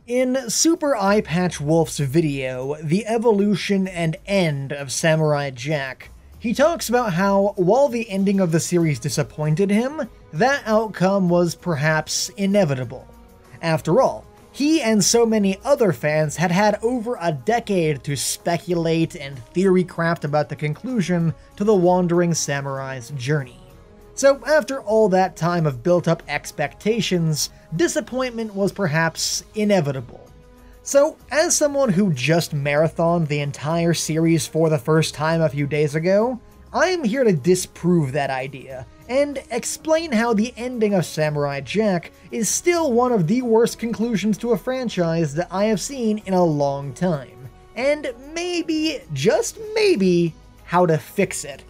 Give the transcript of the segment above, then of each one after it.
In Super Eye Patch Wolf's video, The Evolution and End of Samurai Jack, he talks about how, while the ending of the series disappointed him, that outcome was perhaps inevitable. After all, he and so many other fans had had over a decade to speculate and theory craft about the conclusion to the Wandering Samurai's journey. So after all that time of built-up expectations, disappointment was perhaps inevitable. So, as someone who just marathoned the entire series for the first time a few days ago, I am here to disprove that idea, and explain how the ending of Samurai Jack is still one of the worst conclusions to a franchise that I have seen in a long time, and maybe, just maybe, how to fix it.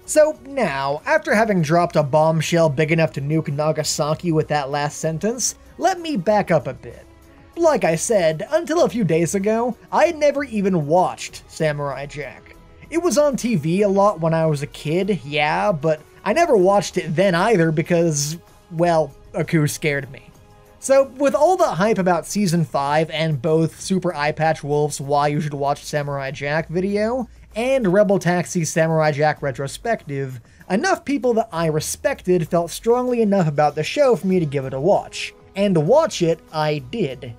So now, after having dropped a bombshell big enough to nuke Nagasaki with that last sentence, let me back up a bit. Like I said, until a few days ago, I had never even watched Samurai Jack. It was on TV a lot when I was a kid, yeah, but I never watched it then either because, well, Aku scared me. So, with all the hype about Season 5 and both Super Eye Patch Wolf's Why You Should Watch Samurai Jack video, and Rebel Taxi's Samurai Jack retrospective, enough people that I respected felt strongly enough about the show for me to give it a watch. And watch it, I did.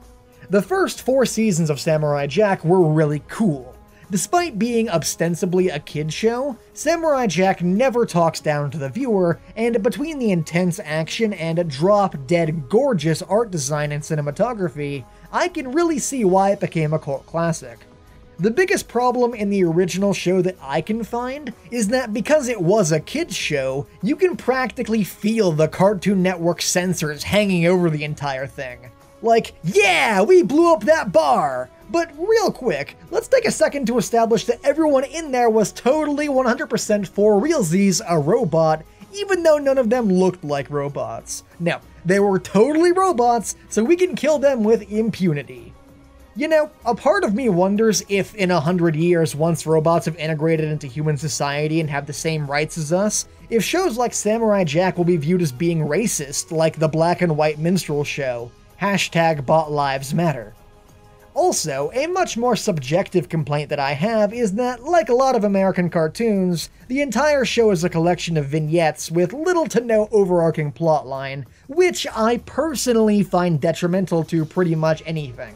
The first 4 seasons of Samurai Jack were really cool. Despite being ostensibly a kid show, Samurai Jack never talks down to the viewer, and between the intense action and drop-dead gorgeous art design and cinematography, I can really see why it became a cult classic. The biggest problem in the original show that I can find is that because it was a kids show, you can practically feel the Cartoon Network censors hanging over the entire thing. Like, yeah, we blew up that bar! But real quick, let's take a second to establish that everyone in there was totally 100% for realsies a robot, even though none of them looked like robots. No, they were totally robots, so we can kill them with impunity. You know, a part of me wonders if in 100 years, once robots have integrated into human society and have the same rights as us, if shows like Samurai Jack will be viewed as being racist, like the black and white minstrel show. #BotLivesMatter. Also, a much more subjective complaint that I have is that, like a lot of American cartoons, the entire show is a collection of vignettes with little to no overarching plotline, which I personally find detrimental to pretty much anything.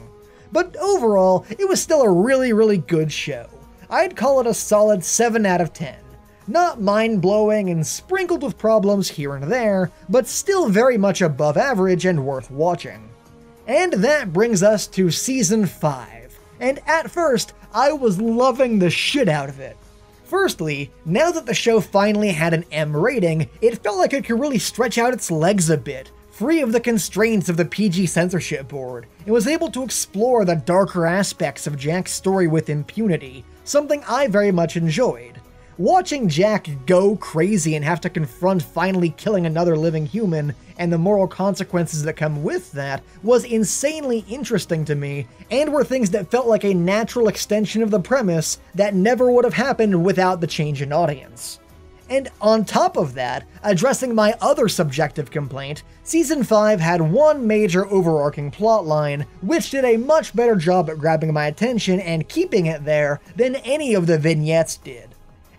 But overall, it was still a really good show. I'd call it a solid 7 out of 10. Not mind-blowing and sprinkled with problems here and there, but still very much above average and worth watching. And that brings us to Season 5, and at first, I was loving the shit out of it. Firstly, now that the show finally had an M rating, it felt like it could really stretch out its legs a bit, free of the constraints of the PG censorship board, and was able to explore the darker aspects of Jack's story with impunity, something I very much enjoyed. Watching Jack go crazy and have to confront finally killing another living human and the moral consequences that come with that was insanely interesting to me, and were things that felt like a natural extension of the premise that never would have happened without the change in audience. And on top of that, addressing my other subjective complaint, Season 5 had one major overarching plotline, which did a much better job at grabbing my attention and keeping it there than any of the vignettes did.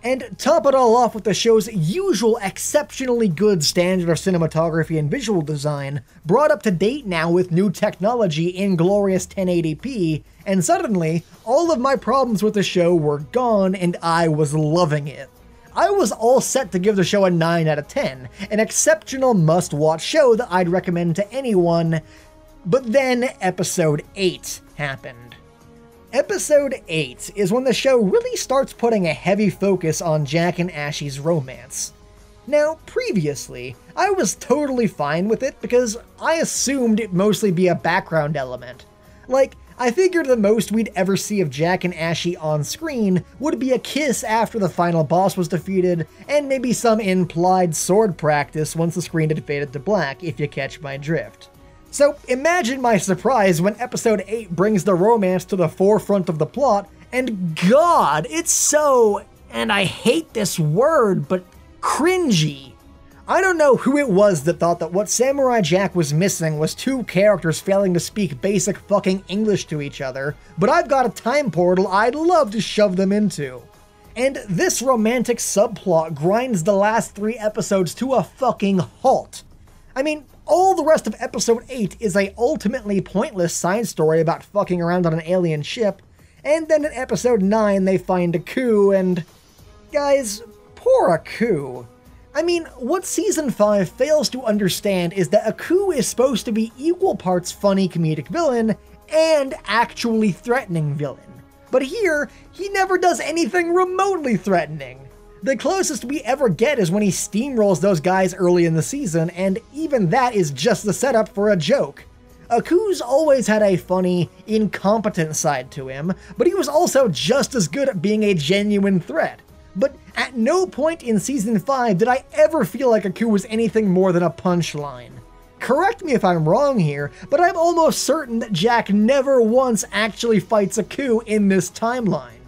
And top it all off with the show's usual exceptionally good standard of cinematography and visual design, brought up to date now with new technology in glorious 1080p, and suddenly, all of my problems with the show were gone and I was loving it. I was all set to give the show a 9 out of 10, an exceptional must-watch show that I'd recommend to anyone, but then Episode 8 happened. Episode 8 is when the show really starts putting a heavy focus on Jack and Ashi's romance. Now, previously, I was totally fine with it because I assumed it'd mostly be a background element. Like, I figured the most we'd ever see of Jack and Ashi on screen would be a kiss after the final boss was defeated, and maybe some implied sword practice once the screen had faded to black, if you catch my drift. So imagine my surprise when Episode 8 brings the romance to the forefront of the plot, and God, it's so, and I hate this word, but cringy. I don't know who it was that thought that what Samurai Jack was missing was two characters failing to speak basic fucking English to each other, but I've got a time portal I'd love to shove them into. And this romantic subplot grinds the last 3 episodes to a fucking halt. I mean, all the rest of episode 8 is a ultimately pointless side story about fucking around on an alien ship, and then in episode 9 they find Aku and... Guys, poor Aku. I mean, what season 5 fails to understand is that Aku is supposed to be equal parts funny comedic villain and actually threatening villain. But here, he never does anything remotely threatening. The closest we ever get is when he steamrolls those guys early in the season, and even that is just the setup for a joke. Aku's always had a funny, incompetent side to him, but he was also just as good at being a genuine threat. But at no point in Season 5 did I ever feel like Aku was anything more than a punchline. Correct me if I'm wrong here, but I'm almost certain that Jack never once actually fights Aku in this timeline.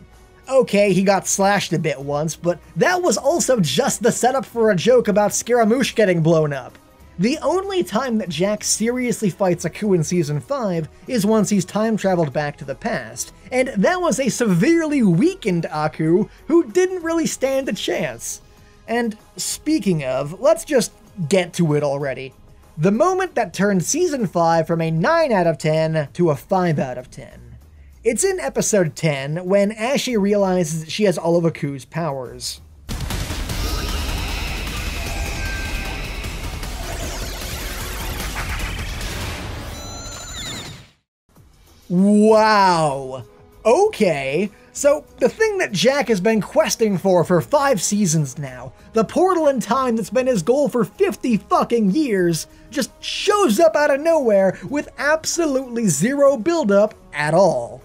Okay, he got slashed a bit once, but that was also just the setup for a joke about Scaramouche getting blown up. The only time that Jack seriously fights Aku in Season 5 is once he's time-traveled back to the past, and that was a severely weakened Aku who didn't really stand a chance. And speaking of, let's just get to it already. The moment that turned Season 5 from a 9 out of 10 to a 5 out of 10. It's in episode 10 when Ashi realizes that she has all of Aku's powers. Wow. Okay, so the thing that Jack has been questing for 5 seasons now, the portal in time that's been his goal for 50 fucking years, just shows up out of nowhere with absolutely zero buildup at all.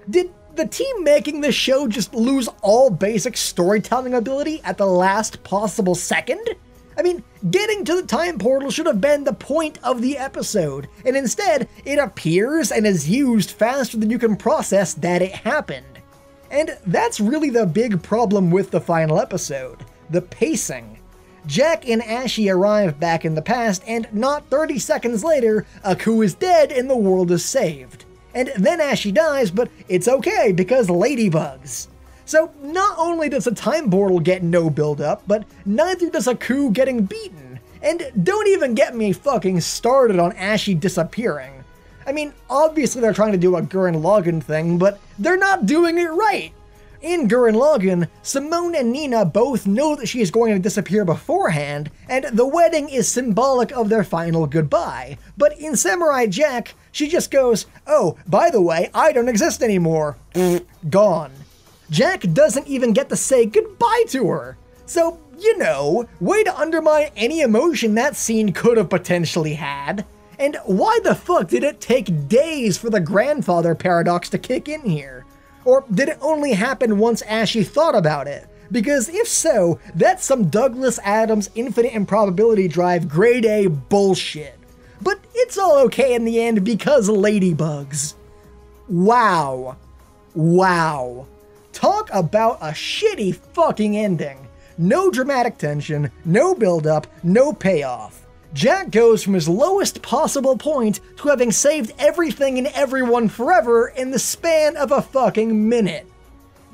Did the team making this show just lose all basic storytelling ability at the last possible second? I mean, getting to the time portal should have been the point of the episode, and instead, it appears and is used faster than you can process that it happened. And that's really the big problem with the final episode, the pacing. Jack and Ashi arrive back in the past, and not 30 seconds later, Aku is dead and the world is saved. And then Ashi dies, but it's okay because ladybugs. So not only does the time portal get no build-up, but neither does Aku getting beaten. And don't even get me fucking started on Ashi disappearing. I mean, obviously they're trying to do a Gurren Lagann thing, but they're not doing it right. In Gurren Lagann, Simone and Nina both know that she is going to disappear beforehand, and the wedding is symbolic of their final goodbye. But in Samurai Jack, she just goes, "Oh, by the way, I don't exist anymore." Gone. Jack doesn't even get to say goodbye to her. So, you know, way to undermine any emotion that scene could have potentially had. And why the fuck did it take days for the grandfather paradox to kick in here? Or did it only happen once Ashi thought about it? Because if so, that's some Douglas Adams infinite improbability drive grade A bullshit. But it's all okay in the end because ladybugs. Wow. Wow. Talk about a shitty fucking ending. No dramatic tension, no build-up, no payoff. Jack goes from his lowest possible point to having saved everything and everyone forever in the span of a fucking minute.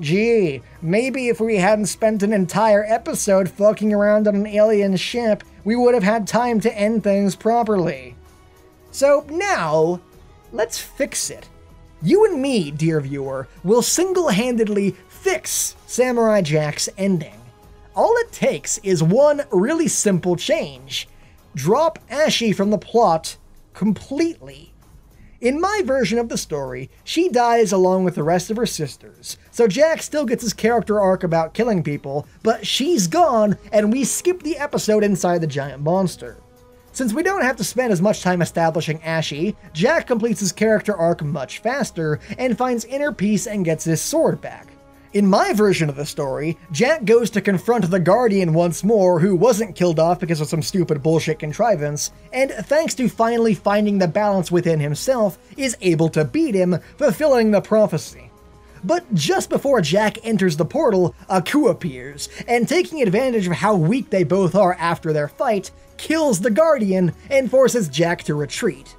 Gee, maybe if we hadn't spent an entire episode fucking around on an alien ship, we would have had time to end things properly. So now, let's fix it. You and me, dear viewer, will single-handedly fix Samurai Jack's ending. All it takes is one really simple change. Drop Ashi from the plot completely. In my version of the story, she dies along with the rest of her sisters, so Jack still gets his character arc about killing people, but she's gone and we skip the episode inside the giant monster. Since we don't have to spend as much time establishing Ashi, Jack completes his character arc much faster and finds inner peace and gets his sword back. In my version of the story, Jack goes to confront the Guardian once more, who wasn't killed off because of some stupid bullshit contrivance, and thanks to finally finding the balance within himself, is able to beat him, fulfilling the prophecy. But just before Jack enters the portal, Aku appears, and taking advantage of how weak they both are after their fight, kills the Guardian and forces Jack to retreat.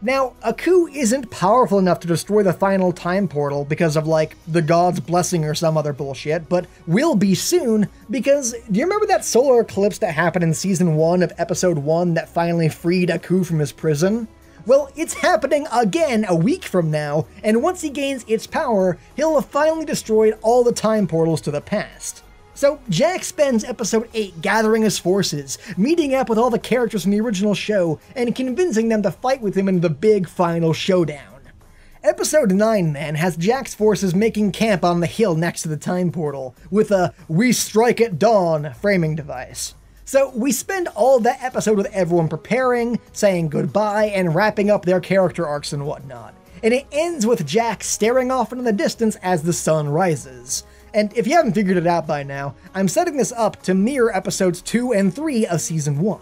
Now, Aku isn't powerful enough to destroy the final time portal because of, like, the god's blessing or some other bullshit, but will be soon, because do you remember that solar eclipse that happened in Season 1 of Episode 1 that finally freed Aku from his prison? Well, it's happening again a week from now, and once he gains its power, he'll have finally destroyed all the time portals to the past. So Jack spends episode 8 gathering his forces, meeting up with all the characters from the original show, and convincing them to fight with him in the big final showdown. Episode 9 then has Jack's forces making camp on the hill next to the time portal, with a "We strike at dawn" framing device. So we spend all that episode with everyone preparing, saying goodbye, and wrapping up their character arcs and whatnot. And it ends with Jack staring off into the distance as the sun rises. And if you haven't figured it out by now, I'm setting this up to mirror episodes 2 and 3 of Season 1.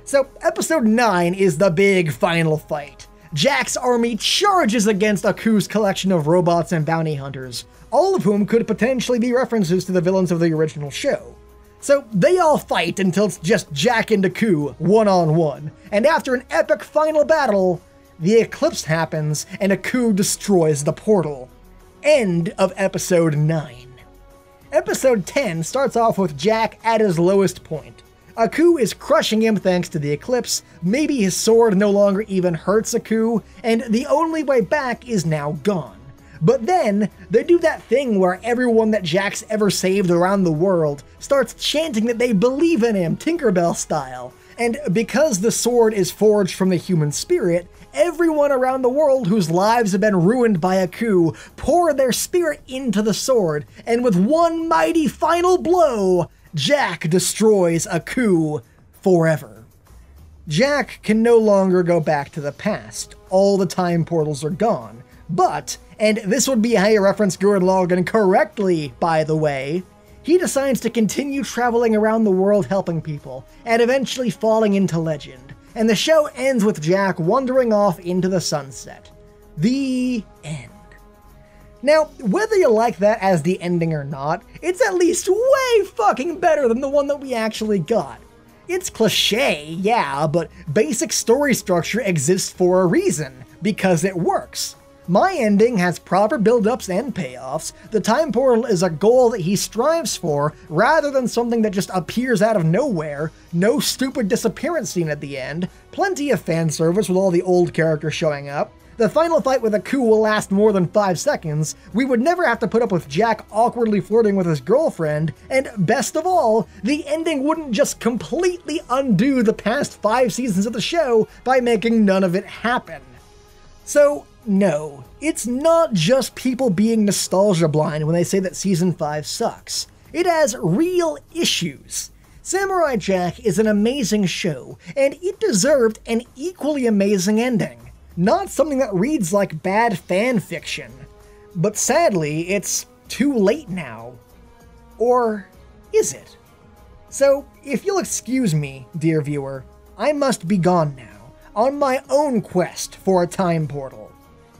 So episode 9 is the big final fight. Jack's army charges against Aku's collection of robots and bounty hunters, all of whom could potentially be references to the villains of the original show. So they all fight until it's just Jack and Aku, one-on-one, and after an epic final battle, the eclipse happens and Aku destroys the portal. End of episode 9. Episode 10 starts off with Jack at his lowest point. Aku is crushing him thanks to the eclipse, maybe his sword no longer even hurts Aku, and the only way back is now gone. But then, they do that thing where everyone that Jack's ever saved around the world starts chanting that they believe in him, Tinkerbell style. And because the sword is forged from the human spirit, everyone around the world whose lives have been ruined by Aku pour their spirit into the sword, and with one mighty final blow, Jack destroys Aku forever. Jack can no longer go back to the past. All the time portals are gone. But, and this would be how you reference Gurren Lagann correctly, by the way, he decides to continue traveling around the world helping people, and eventually falling into legend. And the show ends with Jack wandering off into the sunset. The end. Now, whether you like that as the ending or not, it's at least way fucking better than the one that we actually got. It's cliché, yeah, but basic story structure exists for a reason, because it works. My ending has proper build-ups and payoffs. The time portal is a goal that he strives for, rather than something that just appears out of nowhere. No stupid disappearance scene at the end. Plenty of fan service with all the old characters showing up. The final fight with Aku will last more than 5 seconds. We would never have to put up with Jack awkwardly flirting with his girlfriend. And best of all, the ending wouldn't just completely undo the past 5 seasons of the show by making none of it happen. So, no, it's not just people being nostalgia blind when they say that Season 5 sucks. It has real issues. Samurai Jack is an amazing show, and it deserved an equally amazing ending. Not something that reads like bad fan fiction. But sadly, it's too late now. Or is it? So, if you'll excuse me, dear viewer, I must be gone now, on my own quest for a time portal.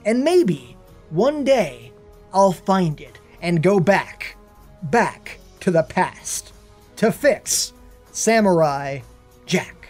And maybe, one day, I'll find it and go back to the past, to fix Samurai Jack.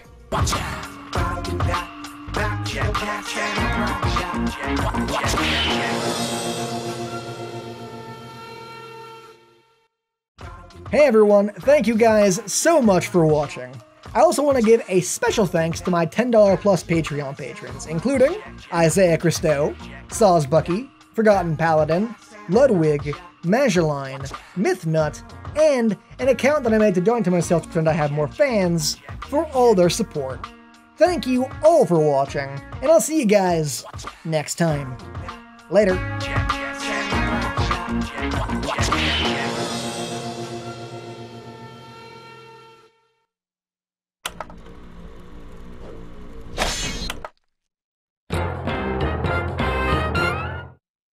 Hey everyone, thank you guys so much for watching. I also want to give a special thanks to my $10 plus Patreon patrons, including Isaiah Christo, Sawsbucky, Forgotten Paladin, Ludwig, Mageline, Mythnut, and an account that I made to donate to myself to pretend I have more fans, for all their support. Thank you all for watching, and I'll see you guys next time. Later.